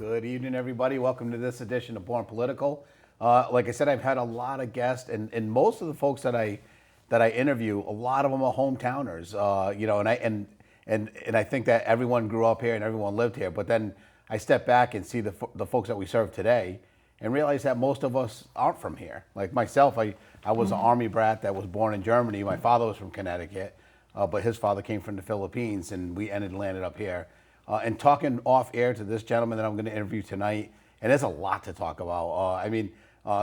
Good evening, everybody. Welcome to this edition of Born Political. Like I said, I've had a lot of guests, and most of the folks that I interview, a lot of them are hometowners. And I think that everyone grew up here and everyone lived here. But then I step back and see the folks that we serve today, and realize that most of us aren't from here. Like myself, I was an Army brat that was born in Germany. My father was from Connecticut, but his father came from the Philippines, and we landed up here. And talking off air to this gentleman that I'm going to interview tonight, and there's a lot to talk about.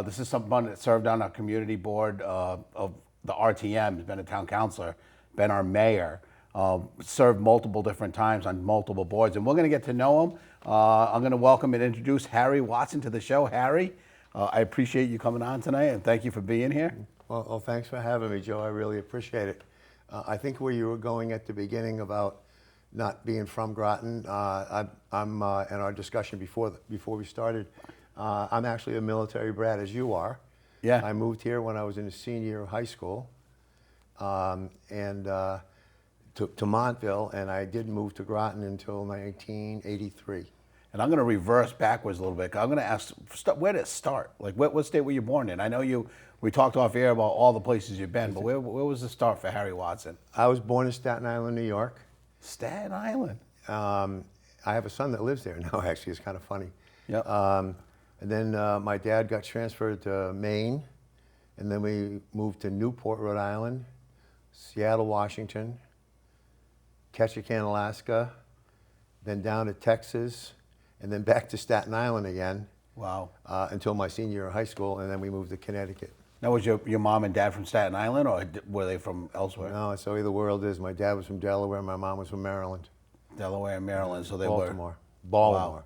This is someone that served on our community board of the RTM, has been a town councilor, been our mayor, served multiple different times on multiple boards, and we're going to get to know him. I'm going to welcome and introduce Harry Watson to the show. Harry, I appreciate you coming on tonight, and thank you for being here. Well, thanks for having me, Joe. I really appreciate it. I think where you were going at the beginning about not being from Groton, I'm in our discussion before we started, I'm actually a military brat, as you are. Yeah. I moved here when I was in a senior year of high school, to Montville, and I didn't move to Groton until 1983. And I'm going to reverse backwards a little bit. I'm going to ask, where did it start? Like, what state were you born in? I know we talked off air about all the places you've been, but where was the start for Harry Watson? I was born in Staten Island, New York. Staten Island. I have a son that lives there now, actually. It's kind of funny. Yep. And then my dad got transferred to Maine, and then we moved to Newport, Rhode Island, Seattle, Washington, Ketchikan, Alaska, then down to Texas, and then back to Staten Island again. Wow. Until my senior year of high school, and then we moved to Connecticut. Now, was your mom and dad from Staten Island, or were they from elsewhere? No, it's the way the world is. My dad was from Delaware, my mom was from Maryland. Delaware and Maryland, so they Baltimore. were... Baltimore.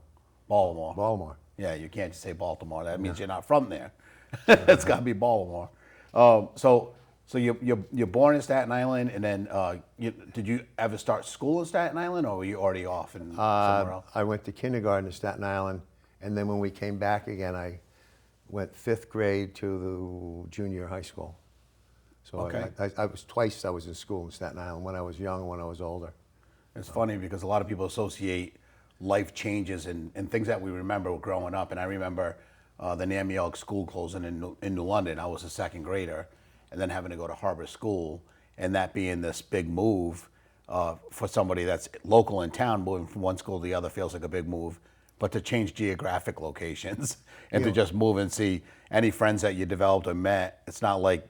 Baltimore. Baltimore. Yeah, you can't just say Baltimore. That means you're not from there. It's got to be Baltimore. So you're born in Staten Island, and then did you ever start school in Staten Island, or were you already off in somewhere else? I went to kindergarten in Staten Island, and then when we came back again, I went 5th grade to the junior high school. So okay. I was twice I was in school in Staten Island, when I was young and when I was older. It's funny because a lot of people associate life changes and things that we remember growing up. And I remember the Namielk school closing in New London. I was a 2nd grader, and then having to go to Harbor School, and that being this big move for somebody that's local in town, moving from one school to the other feels like a big move. But to change geographic locations and to just move and see any friends that you developed or met, it's not like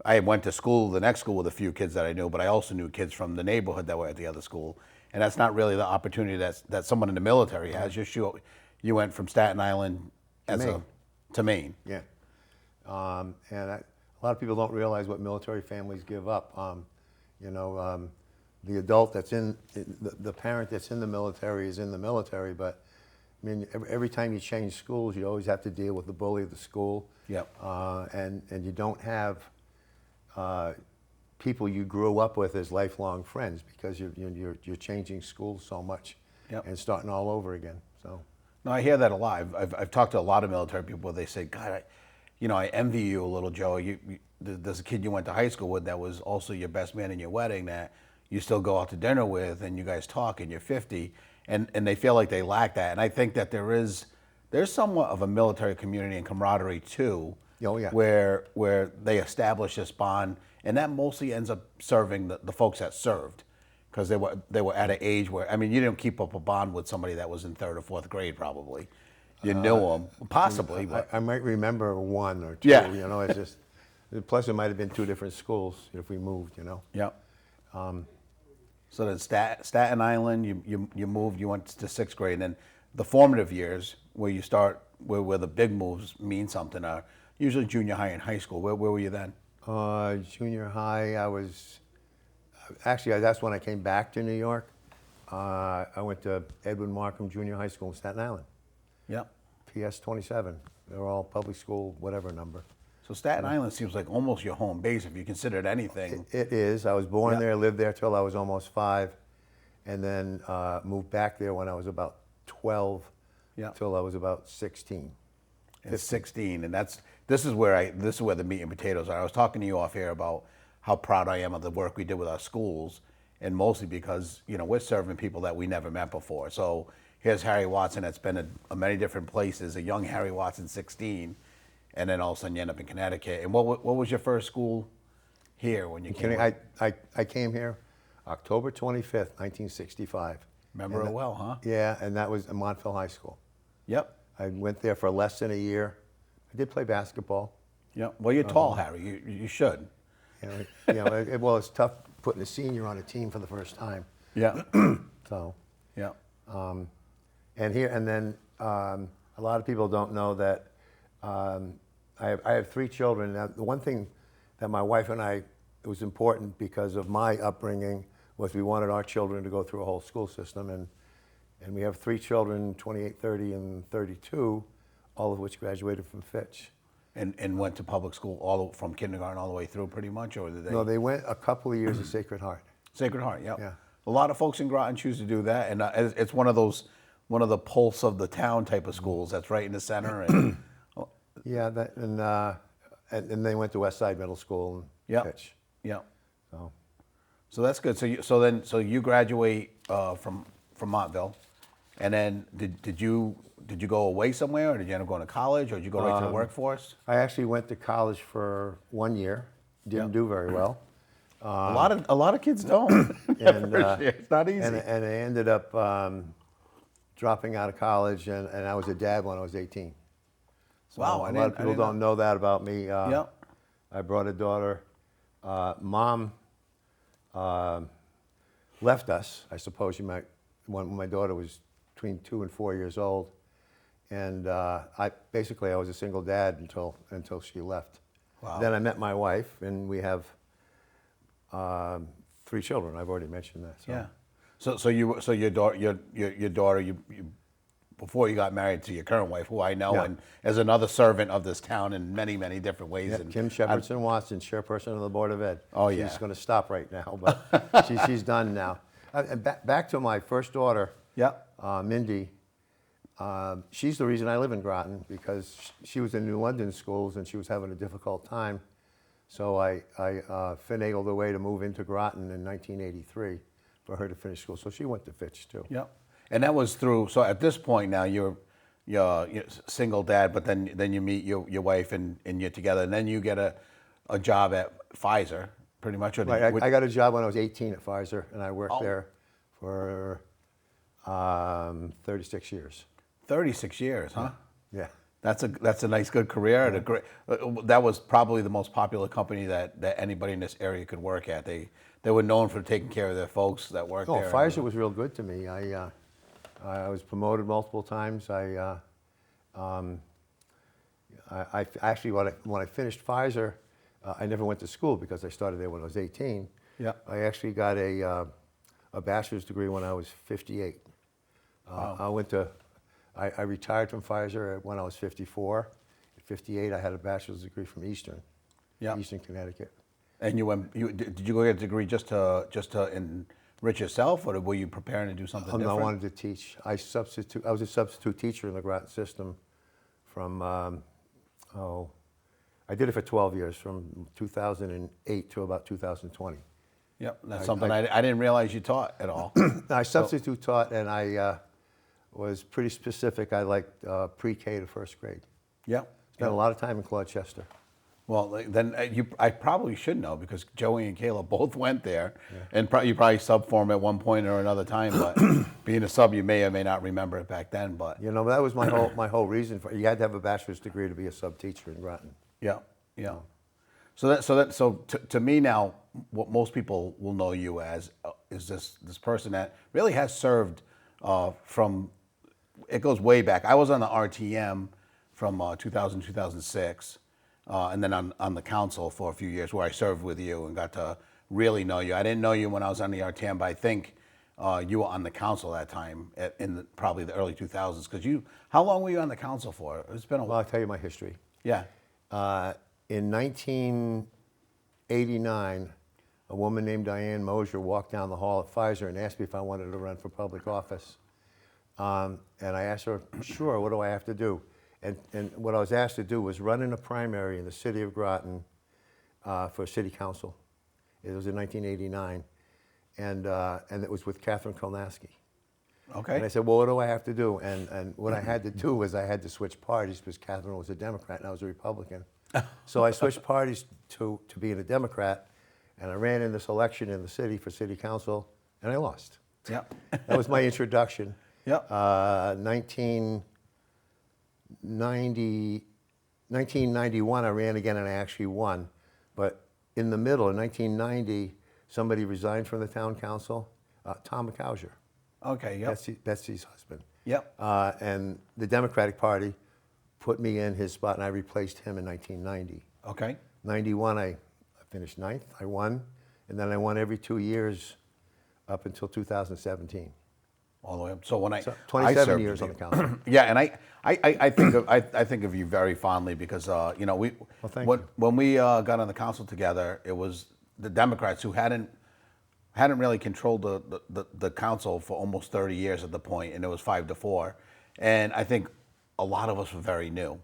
I went to school, the next school, with a few kids that I knew, but I also knew kids from the neighborhood that were at the other school. And that's not really the opportunity that someone in the military has. You went from Staten Island to Maine. Yeah. A lot of people don't realize what military families give up. The adult that's the parent that's in the military is in the military, but I mean, every time you change schools, you always have to deal with the bully of the school. Yep. And you don't have people you grew up with as lifelong friends, because you're changing schools so much. Yep. And starting all over again. So. No, I hear that a lot. I've talked to a lot of military people where they say, God, I envy you a little, Joe. There's a kid you went to high school with that was also your best man in your wedding that you still go out to dinner with, and you guys talk, and you're 50. And they feel like they lack that. And I think that there's somewhat of a military community and camaraderie too. Oh, yeah. Where they establish this bond, and that mostly ends up serving the folks that served, because they were at an age where, I mean, you didn't keep up a bond with somebody that was in 3rd or 4th grade probably. You knew them, possibly. But I might remember 1 or 2. Yeah. It's just. Plus, it might have been 2 different schools if we moved. Yep. So then Staten Island, you moved, you went to 6th grade, and then the formative years where you start, where the big moves mean something, are usually junior high and high school. Where were you then? Junior high, that's when I came back to New York. I went to Edwin Markham Junior High School in Staten Island. Yep. PS 27. They're all public school, whatever number. So Staten Island seems like almost your home base if you considered anything. It is. I was born there, lived there till I was almost 5, and then moved back there when I was about 12, till I was about 16. And 16, and this is where the meat and potatoes are. I was talking to you off here about how proud I am of the work we did with our schools, and mostly because we're serving people that we never met before. So here's Harry Watson that's been at many different places, a young Harry Watson, 16, and then all of a sudden you end up in Connecticut. And what was your first school here when you came? I came here October 25th, 1965. Remember it well, huh? Yeah, and that was at Montville High School. Yep. I went there for less than a year. I did play basketball. Yep. Well, you're tall, Harry. You should. Well, it's tough putting a senior on a team for the first time. Yeah. So, Yeah. and then a lot of people don't know that I have 3 children. Now, the one thing that my wife and I, it was important because of my upbringing, was we wanted our children to go through a whole school system. And we have 3 children, 28, 30, and 32, all of which graduated from Fitch. And went to public school from kindergarten all the way through, pretty much, or did they? No, they went a couple of years at Sacred Heart. Sacred Heart, yep. Yeah. A lot of folks in Groton choose to do that, and it's one of the pulse of the town type of schools that's right in the center. And Yeah, and they went to West Side Middle School and yeah, Fitch. yeah. So that's good. So you graduate from Montville, and then did you go away somewhere, or did you end up going to college, or did you go right to the workforce? I actually went to college for 1 year. Didn't do very well. A lot of kids don't. And, It's not easy. And I ended up dropping out of college, and I was a dad when I was 18. So Wow, a lot of people don't know that about me. Yep. I brought a daughter. Mom left us, I suppose you might, when my daughter was between 2 and 4 years old. And I was a single dad until she left. Wow. Then I met my wife, and we have 3 children. I've already mentioned that. So. Yeah. So your daughter, you before you got married to your current wife, who I know, Yeah. and as another servant of this town in many, many different ways. Yeah, And Kim Shepherdson Watson, chairperson of the Board of Ed. Oh, yeah. She's going to stop right now, but she's done now. And back to my first daughter, Yeah. Mindy. She's the reason I live in Groton, because she was in New London schools and she was having a difficult time. So I finagled a way to move into Groton in 1983 for her to finish school. So she went to Fitch too. Yeah. And that was through. So at this point now, you're single dad, but then you meet your wife and you're together, and then you get a job at Pfizer, pretty much. Or Right, I got a job when I was 18 at Pfizer, and I worked Oh. there for 36 years. 36 years, huh? Yeah. That's a nice, good career. And a great. That was probably the most popular company that anybody in this area could work at. They were known for taking care of their folks that worked there. Pfizer was real good to me. I was promoted multiple times. I actually, when I finished Pfizer, I never went to school because I started there when I was 18. Yeah. I actually got a bachelor's degree when I was 58. Wow. I retired from Pfizer when I was 54. At 58, I had a bachelor's degree from Eastern Connecticut. And did you go get a degree just to enrich yourself, or were you preparing to do something different? No, I wanted to teach. I was a substitute teacher in the Groton system from, I did it for 12 years, from 2008 to about 2020. Yep, that's something I didn't realize you taught at all. I substitute taught, and I was pretty specific. I liked pre-K to first grade. Yep. Spent a lot of time in Gloucester. Well, then I probably should know, because Joey and Kayla both went there, and you probably sub for them at one point or another time. But being a sub, you may or may not remember it back then. But That was my whole reason for it. You had to have a bachelor's degree to be a sub teacher in Groton. yeah, yeah. So to me now, what most people will know you as is this person that really has served from. It goes way back. I was on the RTM from 2000 2006. And then on the council for a few years, where I served with you and got to really know you. I didn't know you when I was on the RTM, but I think you were on the council that time in probably the early 2000s. Because how long were you on the council for? It's been a Well, while. I'll tell you my history. Yeah. In 1989, a woman named Diane Mosier walked down the hall at Pfizer and asked me if I wanted to run for public office. And I asked her, sure, what do I have to do? And what I was asked to do was run in a primary in the city of Groton for city council. It was in 1989, and it was with Catherine Kolnaski. Okay. And I said, well, what do I have to do? And what I had to do was I had to switch parties because Catherine was a Democrat and I was a Republican. So I switched parties to being a Democrat, and I ran in this election in the city for city council, and I lost. Yep. That was my introduction. Yep. 1991, I ran again and I actually won. But in the middle, in 1990, somebody resigned from the town council, Tom McCauser, Okay. Yep. Betsy's husband. Yep. And the Democratic Party put me in his spot, and I replaced him in 1990. Okay. 91, I finished ninth, I won, and then I won every 2 years up until 2017. All the way up. So when I So I 27 served years with on the you. council. Yeah, and I think of you very fondly because you know thank when you. when we got on the council together, it was the Democrats who hadn't really controlled the council for almost 30 years at the point, and it was 5-4, and I think a lot of us were very new.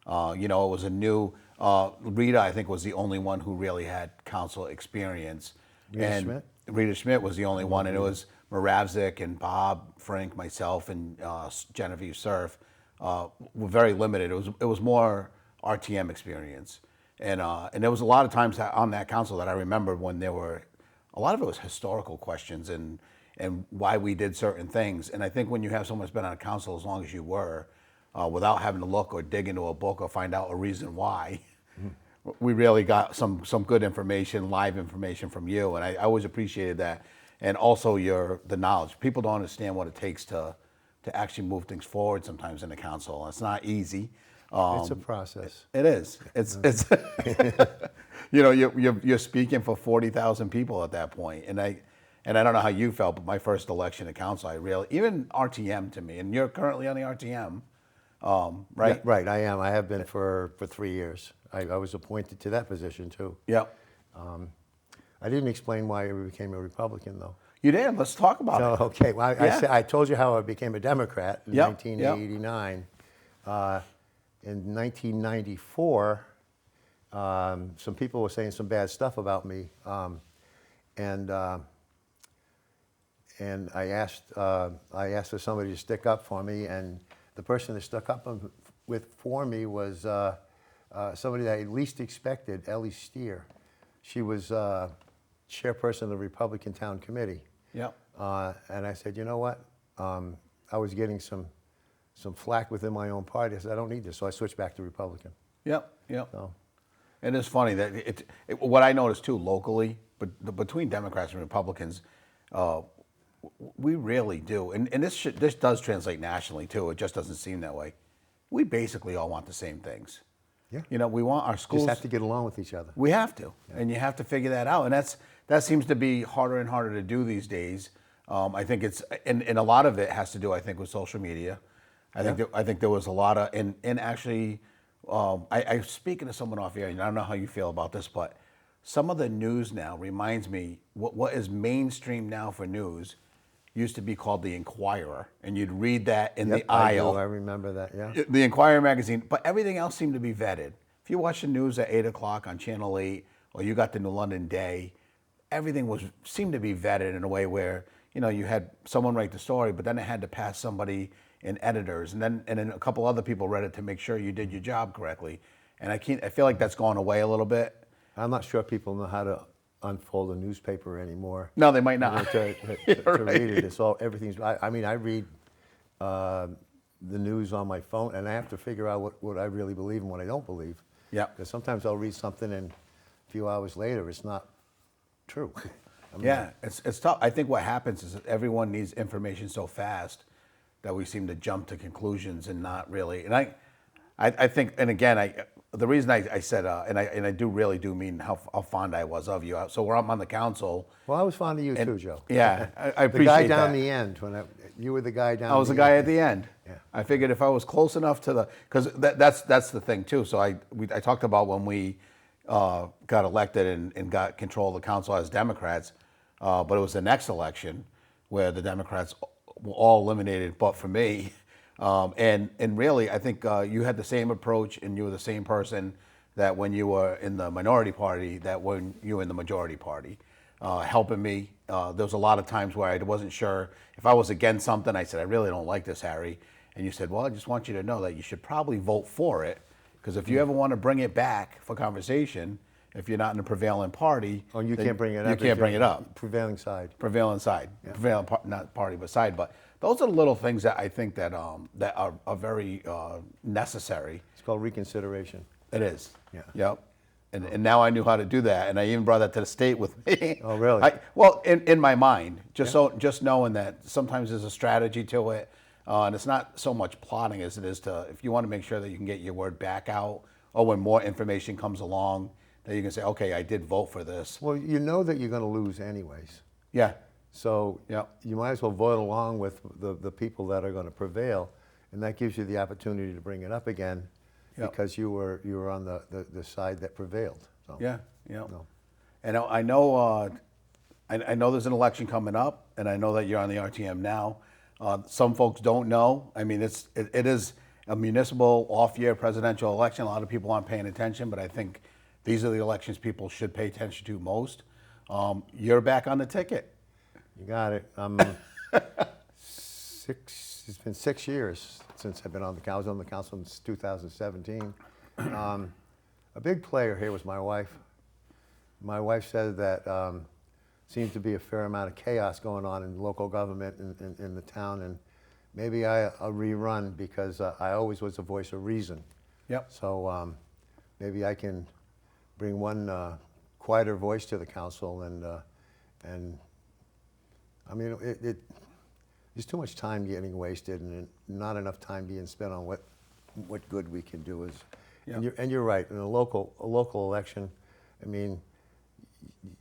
You know, it was a new. Rita, I think, was the only one who really had council experience. Rita Schmidt? Rita Schmidt was the only one, and it was Moravzik and Bob Frank, myself, and Genevieve Cerf were very limited. It was more RTM experience, and there was a lot of times on that council that I remember when there were a lot of it was historical questions and why we did certain things. And I think when you have someone that's been on a council as long as you were, without having to look or dig into a book or find out a reason why. We really got some good information, live information from you, and I always appreciated that. And also the knowledge. People don't understand what it takes to actually move things forward sometimes in the council. It's not easy. It's a process. It is. It's you know, you're speaking for 40,000 people at that point, and I don't know how you felt, but my first election to council, I really even RTM to me, and you're currently on the RTM. Right? Yeah, right, I am. I have been for 3 years. I was appointed to that position too. Yep. I didn't explain why I became a Republican though. You did. Let's talk about it. So, okay, well, Yeah. I told you how I became a Democrat in Yep, 1989. In 1994, some people were saying some bad stuff about me, and I asked for somebody to stick up for me, and the person that stuck up for me was somebody that I least expected, Ellie Steer. She was chairperson of the Republican Town Committee. Yep. And I said, you know what? I was getting some flack within my own party. I said, I don't need this, so I switched back to Republican. Yep. Yep. So, And it's funny that what I noticed too locally, but between Democrats and Republicans, we really do, and this does translate nationally too. It just doesn't seem that way. We basically all want the same things. yeah, You know, we want our schools. just have to get along with each other. We have to, and you have to figure that out, and that seems to be harder and harder to do these days. I think it's and a lot of it has to do, I think, with social media. I think there was a lot of and actually, I was speaking to someone off air, and I don't know how you feel about this, but some of the news now reminds me what is mainstream now for news used to be called the Inquirer, and you'd read that in the aisle. I remember that, yeah. The Inquirer magazine, but everything else seemed to be vetted. If you watch the news at 8 o'clock on Channel 8, or you got the New London Day, everything seemed to be vetted in a way where, you know, you had someone write the story, but then it had to pass somebody in editors, and then a couple other people read it to make sure you did your job correctly. And I feel like that's gone away a little bit. I'm not sure people know how to unfold a newspaper anymore. No, they might not. To Right. read it, it's all everything's. I mean, I read the news on my phone, and I have to figure out what I really believe and what I don't believe. Yeah. Because sometimes I'll read something, and a few hours later, it's not true. I mean, Yeah, it's tough. I think what happens is that everyone needs information so fast that we seem to jump to conclusions and not really. And I think, and again, the reason I said, and I really do mean how fond I was of you. So where I'm on the council. Well, I was fond of you too, Joe. Yeah, I The guy appreciate down that. the end you were the guy down. I was the guy at the end. Yeah. I figured if I was close enough to because that's the thing too. So I talked about when we got elected and got control of the council as Democrats, but it was the next election where the Democrats were all eliminated, but for me. And really, I think you had the same approach, and you were the same person that when you were in the minority party, that when you were in the majority party. helping me. There was a lot of times where I wasn't sure if I was against something. I said, I really don't like this, Harry. And you said, well, I just want you to know that you should probably vote for it, because if you ever want to bring it back for conversation, if you're not in the prevailing party, Oh, you then can't bring it up. You can't bring it up. Prevailing side. Prevailing side, not party, but side. But those are the little things that I think that that are very necessary. It's called reconsideration. It is. Yeah. Yep. And now I knew how to do that, and I even brought that to the state with me. Oh, really? Well, in my mind, just knowing that sometimes there's a strategy to it, and it's not so much plotting as it is to, if you want to make sure that you can get your word back out, or when more information comes along, that you can say, okay, I did vote for this. Well, you know that you're going to lose anyways. Yeah. So Yeah. you might as well vote along with the people that are going to prevail, and that gives you the opportunity to bring it up again, Yep. because you were on the side that prevailed. So, Yeah. Yeah. No. And I know I know there's an election coming up, and I know that you're on the RTM now. Some folks don't know. I mean, it is a municipal off-year presidential election. A lot of people aren't paying attention, but I think these are the elections people should pay attention to most. You're back on the ticket. You got it. It's been 6 years since I've been on the council. I was on the council since 2017. A big player here was my wife. My wife said that seemed to be a fair amount of chaos going on in local government in the town, and maybe I'll rerun, because I always was a voice of reason. Yep. So maybe I can bring one quieter voice to the council, and I mean, there's too much time getting wasted, and not enough time being spent on what good we can do. And you're right. In a local election, I mean,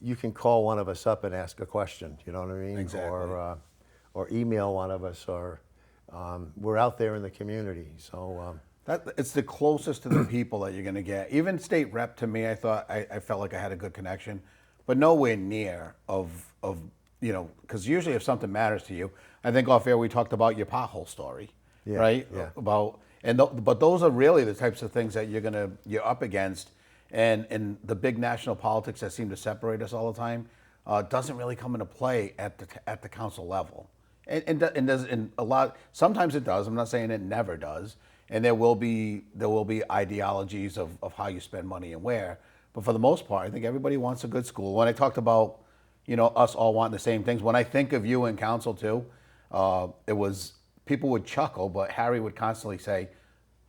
you can call one of us up and ask a question. You know what I mean? Exactly. Or email one of us, or we're out there in the community. So It's the closest to the people that you're going to get. Even state rep, to me, I thought I felt like I had a good connection, but nowhere near of because usually if something matters to you, I think off air we talked about your pothole story, Yeah, right? yeah. But those are really the types of things that you're up against, and the big national politics that seem to separate us all the time doesn't really come into play at the council level, and does in a lot. Sometimes it does. I'm not saying it never does. And there will be ideologies of how you spend money and where. But for the most part, I think everybody wants a good school. When I talked about, us all wanting the same things, when I think of you in council too, it was, people would chuckle, but Harry would constantly say,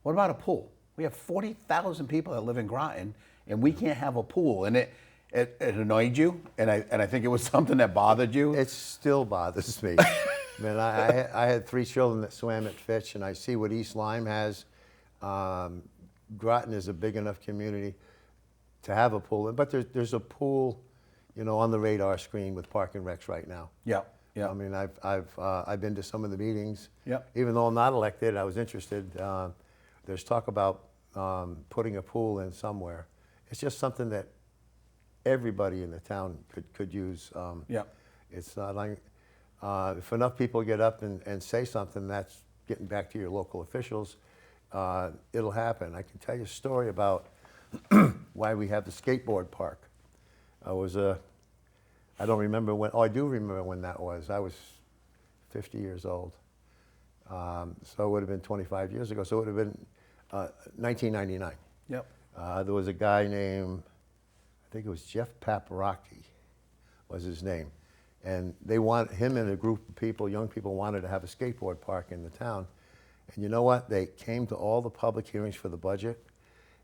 what about a pool? We have 40,000 people that live in Groton, and we can't have a pool. And it annoyed you, and I think it was something that bothered you. it still bothers me. Man, I had 3 children that swam at Fitch, and I see what East Lyme has. Groton is a big enough community to have a pool, but there's a pool, on the radar screen with Park and Recs right now. Yeah, yeah. I mean, I've been to some of the meetings. Yep. Even though I'm not elected, I was interested. There's talk about putting a pool in somewhere. It's just something that everybody in the town could use. Yeah. It's not like. If enough people get up and say something, that's getting back to your local officials, it'll happen. I can tell you a story about why we have the skateboard park. I don't remember when, I do remember when that was. I was 50 years old. So it would have been 25 years ago. So it would have been 1999. Yep. There was a guy named, I think it was Jeff Paparocki was his name. And him and a group of people, young people, wanted to have a skateboard park in the town. And you know what? They came to all the public hearings for the budget,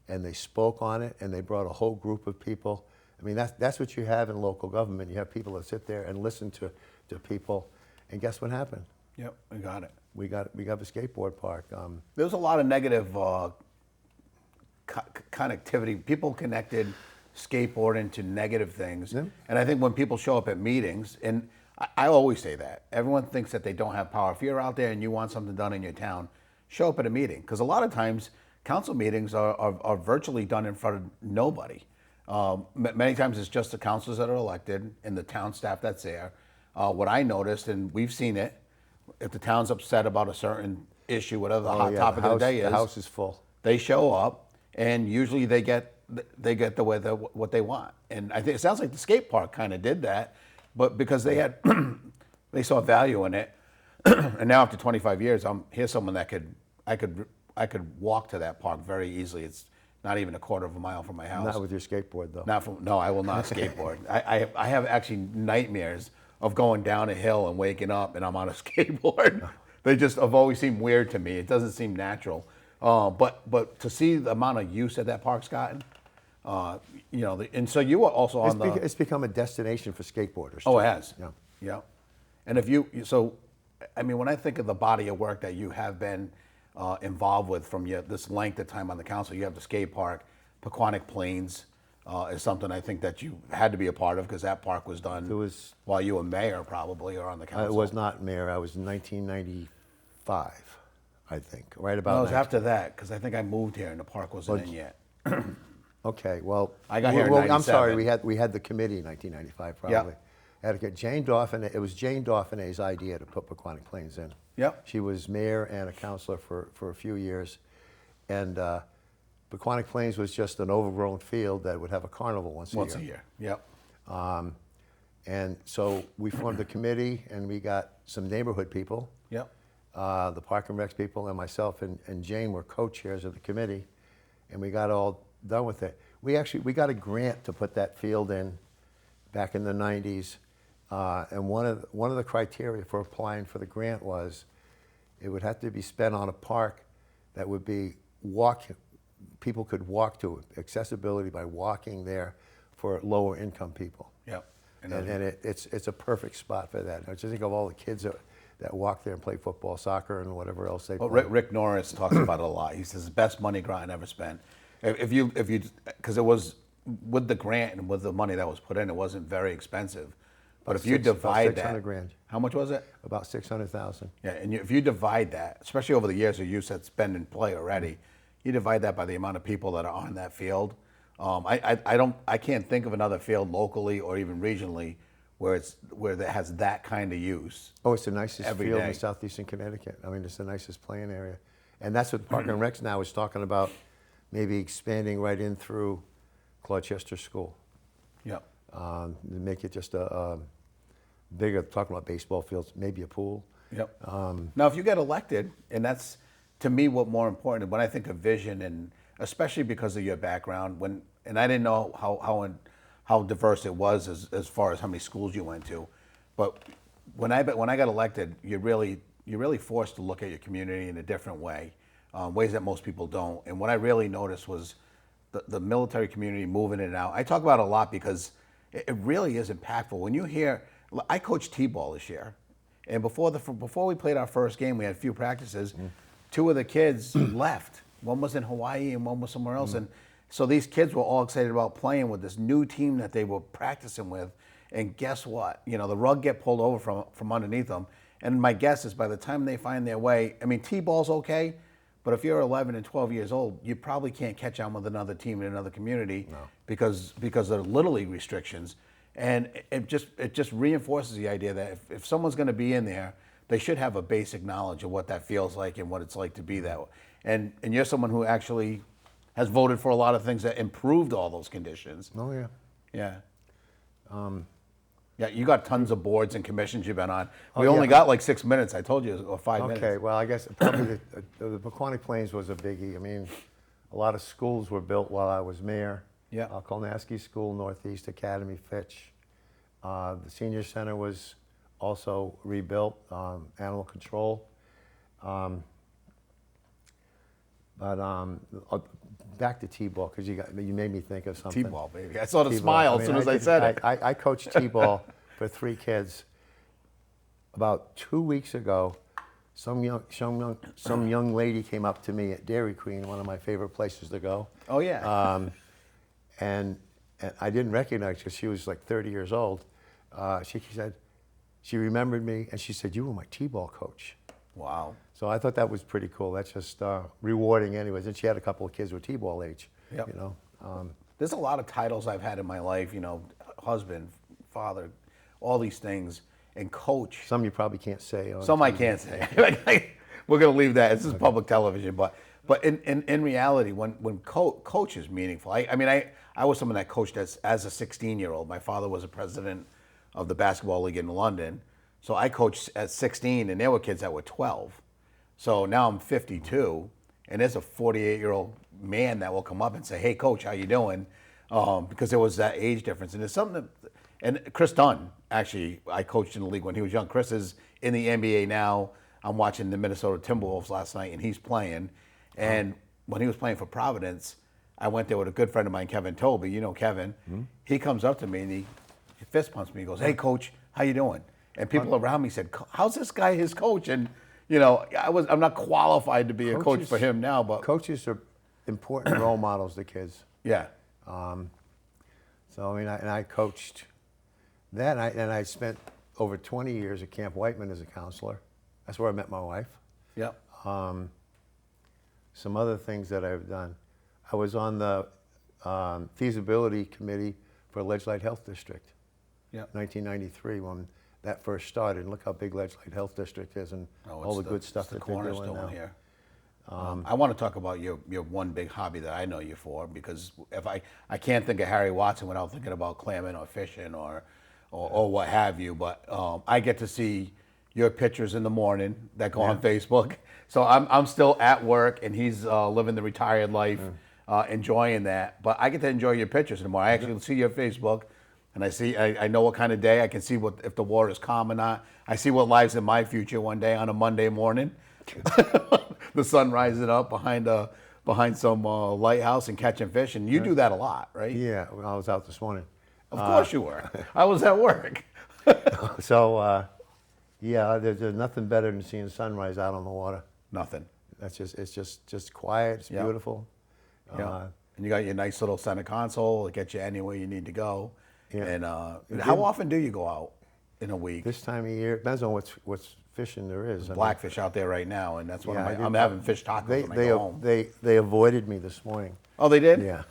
and they spoke on it, and they brought a whole group of people. I mean, that's what you have in local government. You have people that sit there and listen to people. And guess what happened? Yep, we got it. We got a skateboard park. There was a lot of negative connectivity. People connected skateboarding to negative things. Yeah. And I think when people show up at meetings, and I always say that, everyone thinks that they don't have power. If you're out there and you want something done in your town, show up at a meeting. Because a lot of times, council meetings are virtually done in front of nobody. Many times it's just the councilors that are elected and the town staff that's there. What I noticed, and we've seen it, if the town's upset about a certain issue, whatever the hot topic of the day is, the house is full. they show up, and usually they get what they want. And I think it sounds like the skate park kind of did that. but because they had, they saw value in it, and now after 25 years, here's someone that I could walk to that park very easily. It's not even a quarter of a mile from my house. Not with your skateboard, though. No, I will not skateboard. I have actually nightmares of going down a hill and waking up and I'm on a skateboard. They just have always seemed weird to me. It doesn't seem natural. But to see the amount of use that park's gotten, and so you were also on It's become a destination for skateboarders. Oh, too. it has. Yeah. Yeah. And when I think of the body of work that you have been involved with from this length of time on the council, you have the skate park, Pequannock Plains is something I think that you had to be a part of because that park was done while you were mayor probably or on the council. I was not mayor. I was in 1995, I think, right about. No, it was after that because I think I moved here and the park wasn't in yet. Okay, well, I got here in I'm sorry, 97. we had the committee in 1995 probably. Yep. Had to get Jane Dauphiné. It was Jane Dauphinet's idea to put Pequannock Plains in. Yep. She was mayor and a councilor for a few years, and Pequannock Plains was just an overgrown field that would have a carnival once a year. Yep. And so we formed a committee, and we got some neighborhood people. Yep. The Park and Recs people and myself and Jane were co-chairs of the committee, and we got all done with it. We got a grant to put that field in back in the 90s, and one of the criteria for applying for the grant was it would have to be spent on a park that would be people could walk to it, accessibility by walking there for lower income people. Yep. And it's a perfect spot for that. I just think of all the kids that walk there and play football, soccer, and whatever else they play. Rick Norris talks about it a lot. He says the best money Groton ever spent. Because it was with the grant and with the money that was put in, it wasn't very expensive. But if you divide that, $600,000. how much was it? About 600,000. Yeah, and if you divide that, especially over the years of use that's been in play already, you divide that by the amount of people that are on that field. I can't think of another field locally or even regionally where it has that kind of use. Oh, it's the nicest every field day. in southeastern Connecticut. I mean, it's the nicest playing area. And that's what Park and Recs now is talking about, maybe expanding right in through Gloucester School. Yep. To make it just a bigger, talking about baseball fields, maybe a pool. Yep. Now, if you get elected, and that's, to me, what more important, when I think of vision, and especially because of your background, and I didn't know how diverse it was as far as how many schools you went to, but when I got elected, you're really forced to look at your community in a different way, ways that most people don't. And what I really noticed was the military community moving in and out. I talk about it a lot because it really is impactful. When you hear, I coached T-ball this year, and before we played our first game, we had a few practices. Two of the kids left. One was in Hawaii and one was somewhere else. And so these kids were all excited about playing with this new team that they were practicing with. And guess what? The rug get pulled over from underneath them. And my guess is by the time they find their way, I mean, T-ball's okay, but if you're 11 and 12 years old, you probably can't catch on with another team in another community because of Little League restrictions. And it just reinforces the idea that if someone's going to be in there, they should have a basic knowledge of what that feels like and what it's like to be that way. And you're someone who actually has voted for a lot of things that improved all those conditions. Oh, yeah. Yeah. Yeah, you got tons of boards and commissions you've been on. We yeah. only got like 6 minutes, I told you, or 5 minutes. Okay, well, I guess probably the Pequannock Plains was a biggie. I mean, a lot of schools were built while I was mayor. Yeah. Kolnaski School, Northeast Academy, Fitch. The senior center was also rebuilt, animal control. Back to T-ball, because you made me think of something. T-ball, baby. I saw the T-ball. smile as soon as I said it. I coached T-ball for 3 kids. About 2 weeks ago, some young lady came up to me at Dairy Queen, one of my favorite places to go. Oh, yeah. And I didn't recognize her because she was like 30 years old. She said, she remembered me, and she said, "You were my T-ball coach." Wow. So I thought that was pretty cool. That's just rewarding anyways. And she had a couple of kids with T-ball age. Yep. You know. There's a lot of titles I've had in my life, husband, father, all these things, and coach. Some you probably can't say. Some I can't say. We're going to leave that. This is public television. But in reality, when coach is meaningful, I was someone that coached as a 16-year-old. My father was a president of the basketball league in London. So I coached at 16, and there were kids that were 12. So now I'm 52, and there's a 48-year-old man that will come up and say, "Hey, coach, how you doing?" Because there was that age difference. And it's something that, and Chris Dunn, actually, I coached in the league when he was young. Chris is in the NBA now. I'm watching the Minnesota Timberwolves last night, and he's playing. And when he was playing for Providence, I went there with a good friend of mine, Kevin Toby. You know Kevin. He comes up to me, and he fist pumps me. He goes, "Hey, coach, how you doing?" And people around me said, "How's this guy his coach?" And, you know, I'm not qualified to be a coach for him now, but coaches are important role models to kids. yeah. So, I mean, I coached that, and I spent over 20 years at Camp Whiteman as a counselor. That's where I met my wife. Yeah. Some other things that I've done. I was on the feasibility committee for Ledgelight Health District. Yeah. 1993 when that first started. And look how big Ledgelight Health District is and all the good stuff that they're doing now. Here. I want to talk about your one big hobby that I know you for, because if I can't think of Harry Watson without thinking about clamming or fishing or what have you. But I get to see your pictures in the morning that go on Facebook. So I'm still at work, and he's living the retired life, enjoying that. But I get to enjoy your pictures in the morning. I actually see your Facebook, and I know what kind of day. I can see if the water is calm or not. I see what lies in my future one day on a Monday morning. The sun rising up behind some lighthouse and catching fish, and you do that a lot, right? Yeah, well, I was out this morning. Of course you were. I was at work. So, yeah, there's nothing better than seeing sunrise out on the water. Nothing. It's just quiet. It's beautiful. Yeah. And you got your nice little center console to get you anywhere you need to go. Yeah. And how often do you go out in a week? This time of year, depends on what's fishing there is. Blackfish out there right now, and that's I'm having fish tacos when I go home. They avoided me this morning. Oh, they did? Yeah.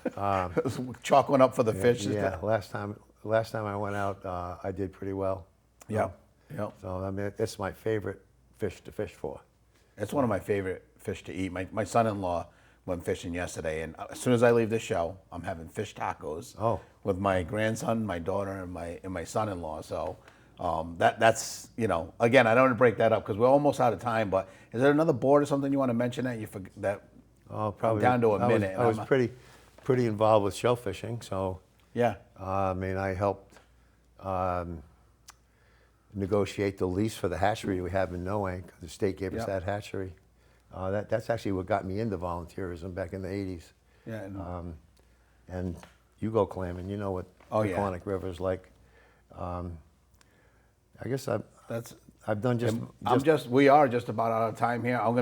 Chalk went up for the fish. Yeah. Last time I went out, I did pretty well. Yeah. Yeah. So I mean, it's my favorite fish to fish for. It's one of my favorite fish to eat. My son-in-law went fishing yesterday, and as soon as I leave this show, I'm having fish tacos with my grandson, my daughter, and my son-in-law. So that's again, I don't want to break that up because we're almost out of time. But is there another board or something you want to mention that you forget that? Oh, probably. I'm down to a minute. I was pretty involved with shell fishing, so yeah. I mean, I helped negotiate the lease for the hatchery we have in Noank. The state gave us that hatchery. That's actually what got me into volunteerism back in the 80s. Yeah. And you go clamming, you know what the Quantic River is like. I guess I've done we are just about out of time here. I'm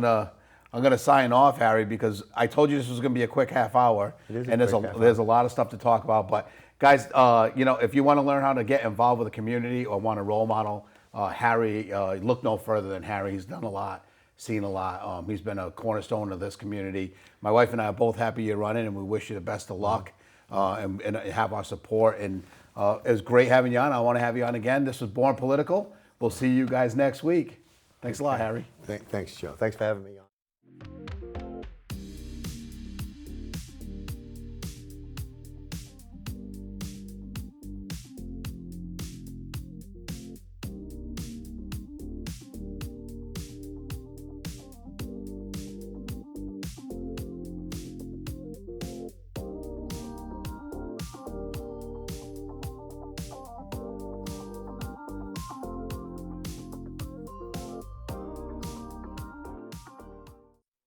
gonna sign off, Harry, because I told you this was gonna be a quick half hour, and there's a lot of stuff to talk about. But guys, if you want to learn how to get involved with the community or want a role model, Harry, look no further than Harry. He's done a lot, seen a lot. He's been a cornerstone of this community. My wife and I are both happy you're running, and we wish you the best of luck, and have our support. And it was great having you on. I want to have you on again. This was Born Political. We'll see you guys next week. Thanks a lot, Harry. Thanks, Joe. Thanks for having me on.